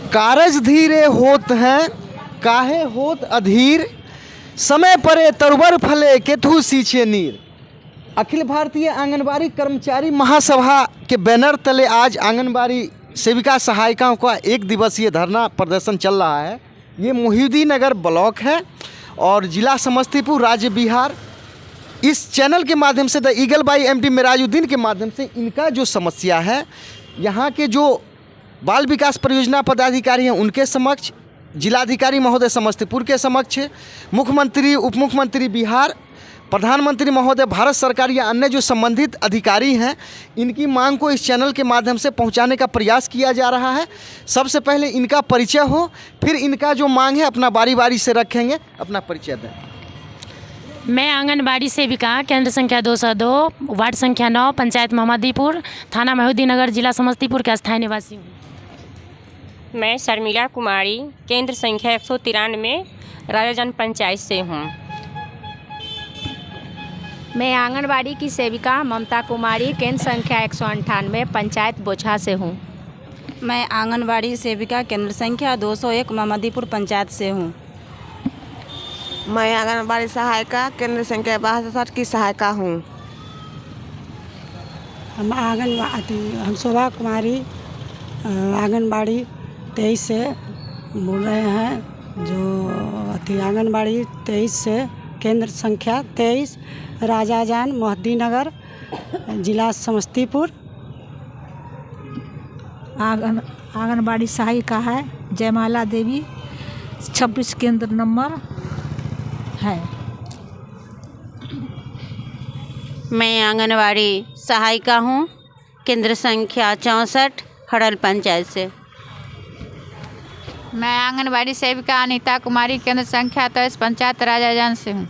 कारज धीरे होत हैं काहे होत अधीर, समय परे तरुवर फले केतु सींचे नीर। अखिल भारतीय आंगनबाड़ी कर्मचारी महासभा के बैनर तले आज आंगनबाड़ी सेविका सहायिकाओं का एक दिवसीय धरना प्रदर्शन चल रहा है। ये मोहिउद्दीननगर ब्लॉक है और ज़िला समस्तीपुर, राज्य बिहार। इस चैनल के माध्यम से the eagle by MD Merajuddin के माध्यम से इनका जो समस्या है, यहाँ के जो बाल विकास परियोजना पदाधिकारी हैं उनके समक्ष, जिलाधिकारी महोदय समस्तीपुर के समक्ष, मुख्यमंत्री, उप मुख्यमंत्री बिहार, प्रधानमंत्री महोदय भारत सरकार या अन्य जो संबंधित अधिकारी हैं, इनकी मांग को इस चैनल के माध्यम से पहुंचाने का प्रयास किया जा रहा है। सबसे पहले इनका परिचय हो, फिर इनका जो मांग है अपना बारी बारी से रखेंगे। अपना परिचय दें। मैं आंगनबाड़ी सेविका केंद्र संख्या 202, वार्ड संख्या 9, पंचायत मोहम्मदीपुर, थाना मोहिउद्दीननगर, जिला समस्तीपुर के अस्थायी निवासी हूँ। मैं शर्मिला कुमारी केंद्र संख्या 193, राजाजन पंचायत से हूँ। मैं आंगनबाड़ी की सेविका ममता कुमारी केंद्र संख्या 198, पंचायत बोछा से हूँ। मैं आंगनबाड़ी सेविका केंद्र संख्या 201, मोहम्मदीपुर पंचायत से हूँ। मैं आंगनबाड़ी सहायिका केंद्र संख्या 62 की सहायिका हूँ। हम शोभा कुमारी आंगनबाड़ी 23 से बोल रहे हैं। जो आंगनबाड़ी 23 से केंद्र संख्या 23, राजाजान मोहिउद्दीननगर, जिला समस्तीपुर। आंगनबाड़ी सहायिका है जयमाला देवी, 26 केंद्र नंबर है। मैं आंगनबाड़ी सहायिका हूँ केंद्र संख्या 64, हड़ल पंचायत से। मैं आंगनबाड़ी सेविका अनीता कुमारी केंद्र संख्या 23, पंचायत राजाजान से हूँ।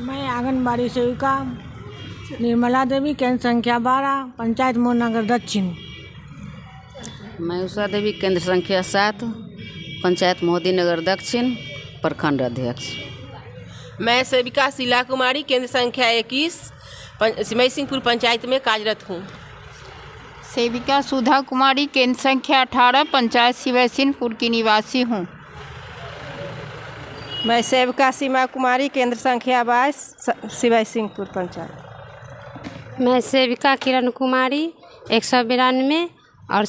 मैं आंगनबाड़ी सेविका निर्मला देवी केंद्र संख्या 12, पंचायत मोहननगर दक्षिण। मैं उषा देवी केंद्र संख्या 7, पंचायत मोहिउद्दीननगर दक्षिण, प्रखंड अध्यक्ष। मैं सेविका शीला कुमारी केंद्र संख्या 21, सिमैसिंहपुर पंचायत में कार्यरत हूँ। सेविका सुधा कुमारी केंद्र संख्या 18, पंचायत सिमैसिंहपुर की निवासी हूँ। मैं सेविका सीमा कुमारी केंद्र संख्या 22, सिमैसिंहपुर पंचायत। मैं सेविका किरण कुमारी 192 और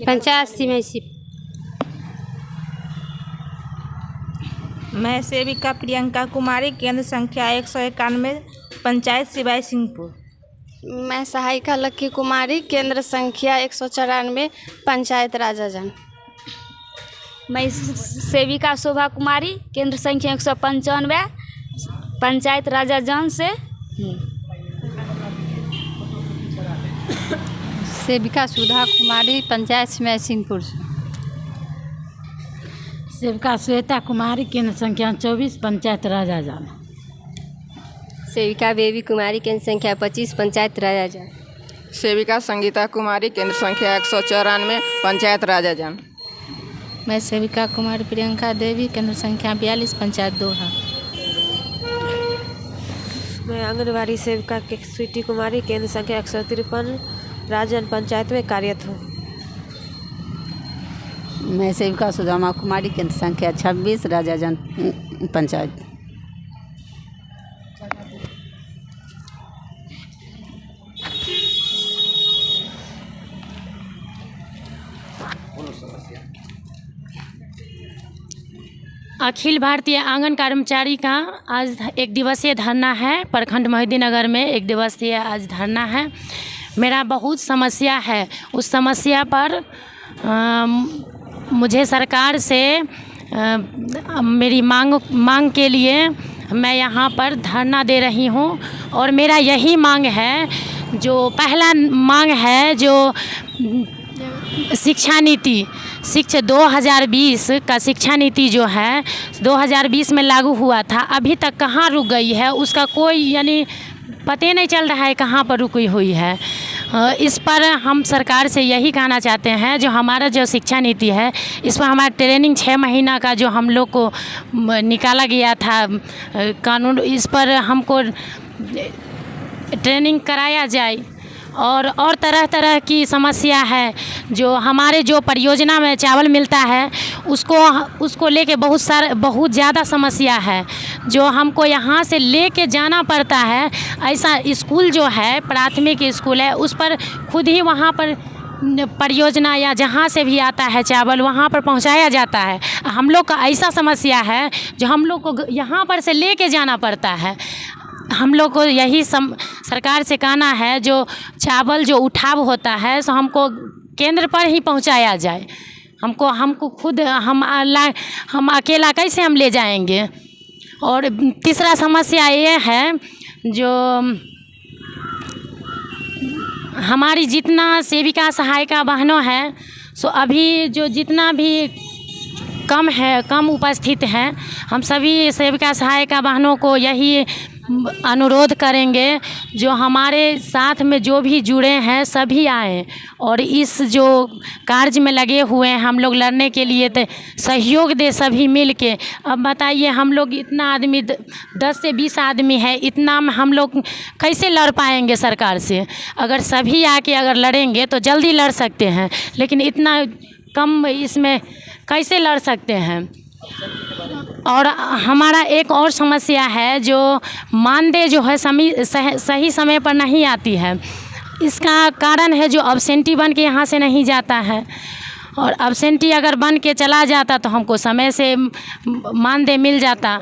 पंचायत सिमैसिंहपुर। मैं सेविका प्रियंका कुमारी केंद्र संख्या 191, पंचायत सिमैसिंहपुर। मैं सहायिका लक्की कुमारी केंद्र संख्या 194, पंचायत राजाजान। मैं सेविका शोभा कुमारी केंद्र संख्या 195, पंचायत राजाजान से। सेविका सुधा कुमारी पंचायत सिमैसिंहपुर से। सेविका श्वेता कुमारी केंद्र संख्या 24, पंचायत राजाजान। सेविका बेबी कुमारी केंद्र संख्या 25, पंचायत राजाजान। सेविका संगीता कुमारी केंद्र संख्या 194, पंचायत राजाजान। मैं सेविका कुमारी प्रियंका देवी केंद्र संख्या 42, पंचायत दोहा। मैं आंगनबाड़ी सेविका स्वीटी कुमारी केंद्र संख्या 153, राजन पंचायत में कार्यरत हूँ। मैं सेविका सुदामा कुमारी केंद्र संख्या 26, राजाजान पंचायत। अखिल भारतीय आंगन कर्मचारी का आज एक दिवसीय धरना है। प्रखंड मोहिउद्दीननगर में एक दिवसीय आज धरना है। मेरा बहुत समस्या है, उस समस्या पर मुझे सरकार से मेरी मांग के लिए मैं यहाँ पर धरना दे रही हूँ। और मेरा यही मांग है, जो पहला मांग है, जो शिक्षा नीति 2020 का शिक्षा नीति जो है 2020 में लागू हुआ था, अभी तक कहाँ रुक गई है, उसका कोई यानी पता नहीं चल रहा है कहाँ पर रुकी हुई है। इस पर हम सरकार से यही कहना चाहते हैं, जो हमारा जो शिक्षा नीति है, इस पर हमारा ट्रेनिंग 6 महीना का जो हम लोग को निकाला गया था कानून, इस पर हमको ट्रेनिंग कराया जाए और तरह तरह की समस्या है। जो हमारे जो परियोजना में चावल मिलता है उसको लेके बहुत ज़्यादा समस्या है, जो हमको यहाँ से लेके जाना पड़ता है। ऐसा स्कूल जो है प्राथमिक स्कूल है, उस पर खुद ही वहाँ पर परियोजना या जहाँ से भी आता है चावल वहाँ पर पहुँचाया जाता है। हम लोग का ऐसा समस्या है जो हम लोग को यहाँ पर से लेके जाना पड़ता है। हम लोग को यही सरकार से कहना है, जो चावल जो उठाव होता है सो हमको केंद्र पर ही पहुँचाया जाए। हमको खुद हम अकेला कैसे हम ले जाएंगे। और तीसरा समस्या ये है, जो हमारी जितना सेविका सहायिका बहनों है सो अभी जो जितना भी कम उपस्थित हैं, हम सभी सेविका सहायिका बहनों को यही अनुरोध करेंगे, जो हमारे साथ में जो भी जुड़े हैं सभी आएँ और इस जो कार्य में लगे हुए हैं हम लोग लड़ने के लिए तो सहयोग दे सभी मिल के। अब बताइए हम लोग इतना आदमी 10 से 20 आदमी है, इतना में हम लोग कैसे लड़ पाएंगे सरकार से। अगर सभी आके अगर लड़ेंगे तो जल्दी लड़ सकते हैं, लेकिन इतना कम इसमें कैसे लड़ सकते हैं। और हमारा एक और समस्या है, जो मानदेय जो है सही समय पर नहीं आती है। इसका कारण है जो अब्सेंटी बन के यहाँ से नहीं जाता है, और अब्सेंटी अगर बन के चला जाता तो हमको समय से मानदेय मिल जाता।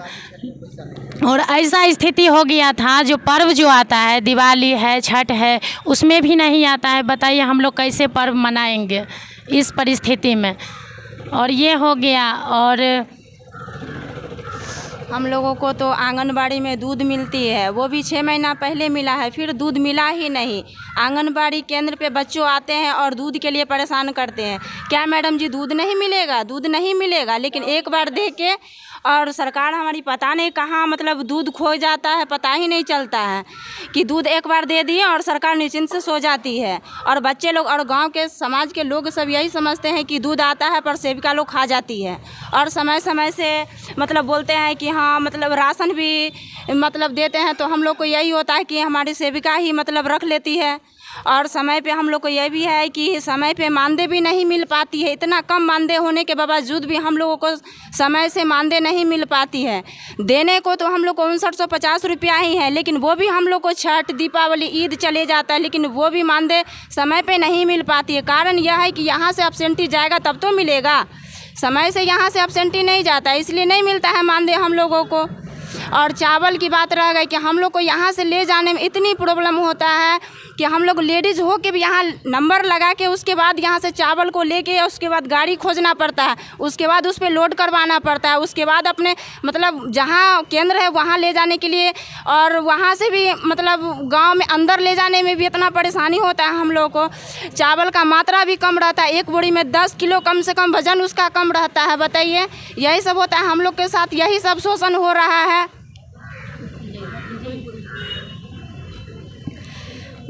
और ऐसा स्थिति हो गया था, जो पर्व जो आता है दिवाली है छठ है उसमें भी नहीं आता है। बताइए हम लोग कैसे पर्व मनाएंगे इस परिस्थिति में। और ये हो गया। और हम लोगों को तो आंगनबाड़ी में दूध मिलती है, वो भी 6 महीना पहले मिला है, फिर दूध मिला ही नहीं। आंगनबाड़ी केंद्र पे बच्चों आते हैं और दूध के लिए परेशान करते हैं, क्या मैडम जी दूध नहीं मिलेगा, दूध नहीं मिलेगा। लेकिन एक बार दे के और सरकार हमारी पता नहीं कहाँ मतलब दूध खो जाता है, पता ही नहीं चलता है कि दूध एक बार दे दिए और सरकार निश्चिंत से सो जाती है। और बच्चे लोग और गांव के समाज के लोग सब यही समझते हैं कि दूध आता है पर सेविका लोग खा जाती है। और समय समय से मतलब बोलते हैं कि हाँ मतलब राशन भी मतलब देते हैं, तो हम लोग को यही होता है कि हमारी सेविका ही मतलब रख लेती है। और समय पे हम लोग को यह भी है कि समय पे मानदेय भी नहीं मिल पाती है। इतना कम मानदेय होने के बावजूद भी हम लोगों को समय से मानदेय नहीं मिल पाती है। देने को तो हम लोग को 5950 रुपया ही है, लेकिन वो भी हम लोग को छठ दीपावली ईद चले जाता है, लेकिन वो भी मानदेय समय पे नहीं मिल पाती है। कारण यह है कि यहाँ से अब्सेंटी जाएगा तब तो मिलेगा, समय से यहाँ से अब्सेंटी नहीं जाता, इसलिए नहीं मिलता है मानदेय हम लोगों को। और चावल की बात रह गई कि हम लोग को यहाँ से ले जाने में इतनी प्रॉब्लम होता है कि हम लोग लेडीज़ हो के भी यहाँ नंबर लगा के उसके बाद यहाँ से चावल को लेके उसके बाद गाड़ी खोजना पड़ता है, उसके बाद उस पर लोड करवाना पड़ता है, उसके बाद अपने मतलब जहाँ केंद्र है वहाँ ले जाने के लिए, और वहाँ से भी मतलब गांव में अंदर ले जाने में भी इतना परेशानी होता है हम लोग को। चावल का मात्रा भी कम रहता है, एक बोरी में 10 किलो कम से कम वजन उसका कम रहता है। बताइए यही सब होता है हम लोग के साथ, यही सब शोषण हो रहा है।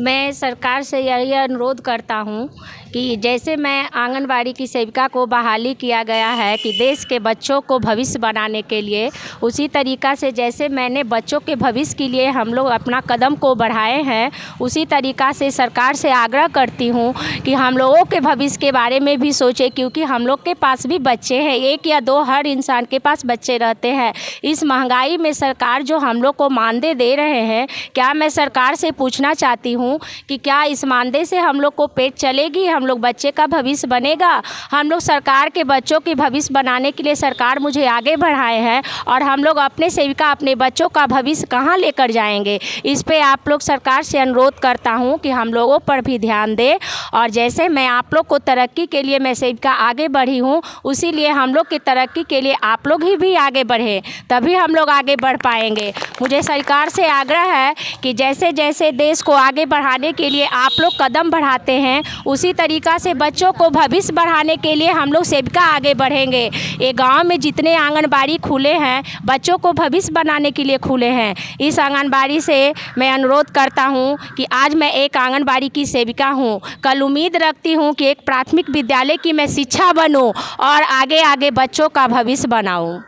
मैं सरकार से यही अनुरोध करता हूँ कि जैसे मैं आंगनबाड़ी की सेविका को बहाली किया गया है कि देश के बच्चों को भविष्य बनाने के लिए, उसी तरीक़ा से जैसे मैंने बच्चों के भविष्य के लिए हम लोग अपना कदम को बढ़ाए हैं, उसी तरीक़ा से सरकार से आग्रह करती हूँ कि हम लोगों के भविष्य के बारे में भी सोचें, क्योंकि हम लोग के पास भी बच्चे हैं, 1 या 2 हर इंसान के पास बच्चे रहते हैं। इस महंगाई में सरकार जो हम लोग को मानदेय दे रहे हैं, क्या मैं सरकार से पूछना चाहती हूँ कि क्या इस मानदेय से हम लोग को पेट चलेगी, हम लोग बच्चे का भविष्य बनेगा। हम लोग सरकार के बच्चों के भविष्य बनाने के लिए सरकार मुझे आगे बढ़ाए हैं, और हम लोग अपने सेविका अपने बच्चों का भविष्य कहाँ लेकर जाएंगे। इस पे आप लोग सरकार से अनुरोध करता हूँ कि हम लोगों पर भी ध्यान दें, और जैसे मैं आप लोग को तरक्की के लिए मैं सेविका आगे बढ़ी हूँ, उसी लिए हम लोग की तरक्की के लिए आप लोग ही भी आगे बढ़ें, तभी हम लोग आगे बढ़ पाएंगे। मुझे सरकार से आग्रह है कि जैसे जैसे देश को आगे बढ़ाने के लिए आप लोग कदम बढ़ाते हैं, उसी तरीक़ा से बच्चों को भविष्य बढ़ाने के लिए हम लोग सेविका आगे बढ़ेंगे। ये गांव में जितने आंगनबाड़ी खुले हैं, बच्चों को भविष्य बनाने के लिए खुले हैं। इस आंगनबाड़ी से मैं अनुरोध करता हूं कि आज मैं एक आंगनबाड़ी की सेविका हूं, कल उम्मीद रखती हूं कि एक प्राथमिक विद्यालय की मैं शिक्षा बनूं और आगे आगे बच्चों का भविष्य बनाऊँ।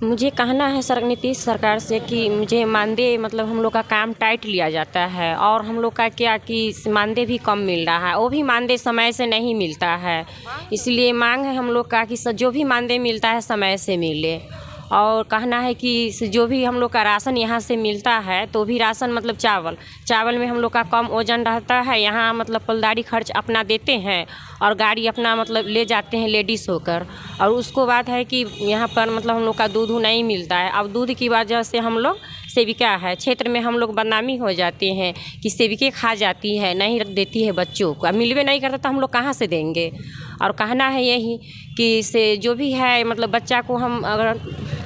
मुझे कहना है नीतीश सरकार से कि मुझे मानदेय मतलब हम लोग का काम टाइट लिया जाता है और हम लोग का क्या कि मानदेय भी कम मिल रहा है, वो भी मानदेय समय से नहीं मिलता है। इसलिए मांग है हम लोग का कि जो भी मानदेय मिलता है समय से मिले। और कहना है कि जो भी हम लोग का राशन यहाँ से मिलता है तो भी राशन मतलब चावल में हम लोग का कम वजन रहता है। यहाँ मतलब पलदारी खर्च अपना देते हैं और गाड़ी अपना मतलब ले जाते हैं लेडीज़ होकर। और उसको बात है कि यहाँ पर मतलब हम लोग का दूध नहीं मिलता है। अब दूध की वजह से हम लोग सेविका है क्षेत्र में हम लोग बदनामी हो जाते हैं कि सेविके खा जाती है, नहीं रख देती है बच्चों को। अब मिलवे नहीं करता तो हम लोग कहाँ से देंगे। और कहना है यही कि से जो भी है मतलब बच्चा को हम अगर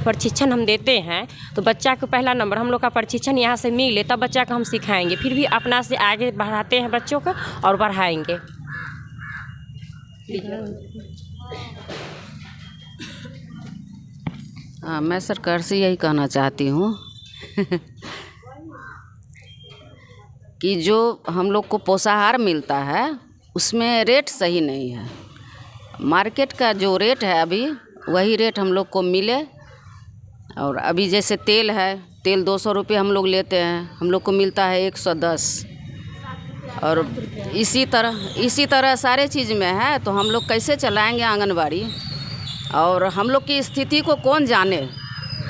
प्रशिक्षण हम देते हैं तो बच्चा को पहला नंबर हम लोग का प्रशिक्षण यहाँ से मिले तब बच्चा को हम सिखाएंगे, फिर भी अपना से आगे बढ़ाते हैं बच्चों को और बढ़ाएंगे। हाँ, मैं सरकार से यही कहना चाहती हूँ कि जो हम लोग को पोषाहार मिलता है उसमें रेट सही नहीं है। मार्केट का जो रेट है अभी वही रेट हम लोग को मिले। और अभी जैसे तेल है, तेल 200 रुपये हम लोग लेते हैं, हम लोग को मिलता है 110। और इसी तरह सारे चीज़ में है तो हम लोग कैसे चलाएंगे आंगनबाड़ी। और हम लोग की स्थिति को कौन जाने,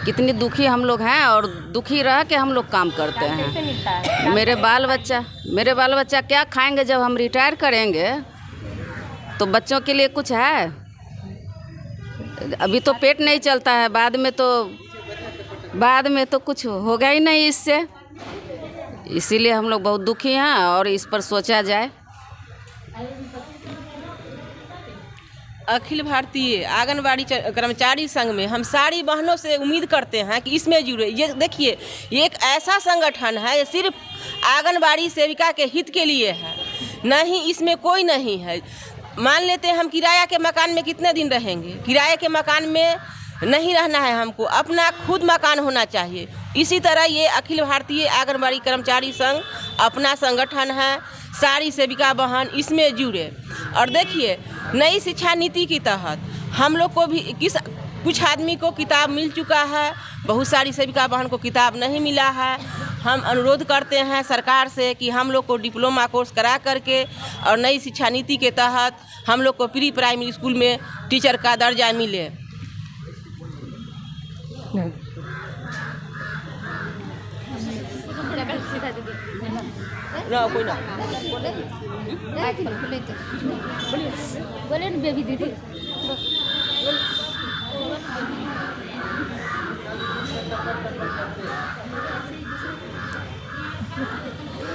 कितनी दुखी हम लोग हैं और दुखी रह के हम लोग काम करते हैं। मेरे बाल बच्चा क्या खाएंगे जब हम रिटायर करेंगे। तो बच्चों के लिए कुछ है, अभी तो पेट नहीं चलता है, बाद में तो कुछ होगा ही नहीं इससे। इसीलिए हम लोग बहुत दुखी हैं और इस पर सोचा जाए। अखिल भारतीय आंगनबाड़ी कर्मचारी संघ में हम सारी बहनों से उम्मीद करते हैं कि इसमें जुड़े। ये देखिए, ये एक ऐसा संगठन है, ये सिर्फ आंगनबाड़ी सेविका के हित के लिए है, नहीं इसमें कोई नहीं है। मान लेते हैं हम किराया के मकान में कितने दिन रहेंगे, किराए के मकान में नहीं रहना है, हमको अपना खुद मकान होना चाहिए। इसी तरह ये अखिल भारतीय आंगनबाड़ी कर्मचारी संघ अपना संगठन है, सारी सेविका बहन इसमें जुड़े। और देखिए, नई शिक्षा नीति के तहत हम लोग को भी कुछ आदमी को किताब मिल चुका है, बहुत सारी सेविका बहन को किताब नहीं मिला है। हम अनुरोध करते हैं सरकार से कि हम लोग को डिप्लोमा कोर्स करा करके और नई शिक्षा नीति के तहत हम लोग को प्री प्राइमरी स्कूल में टीचर का दर्जा मिले। ना कोई ना बोले ना बेबी दीदी।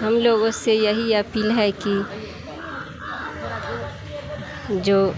हम लोगों से यही अपील है कि जो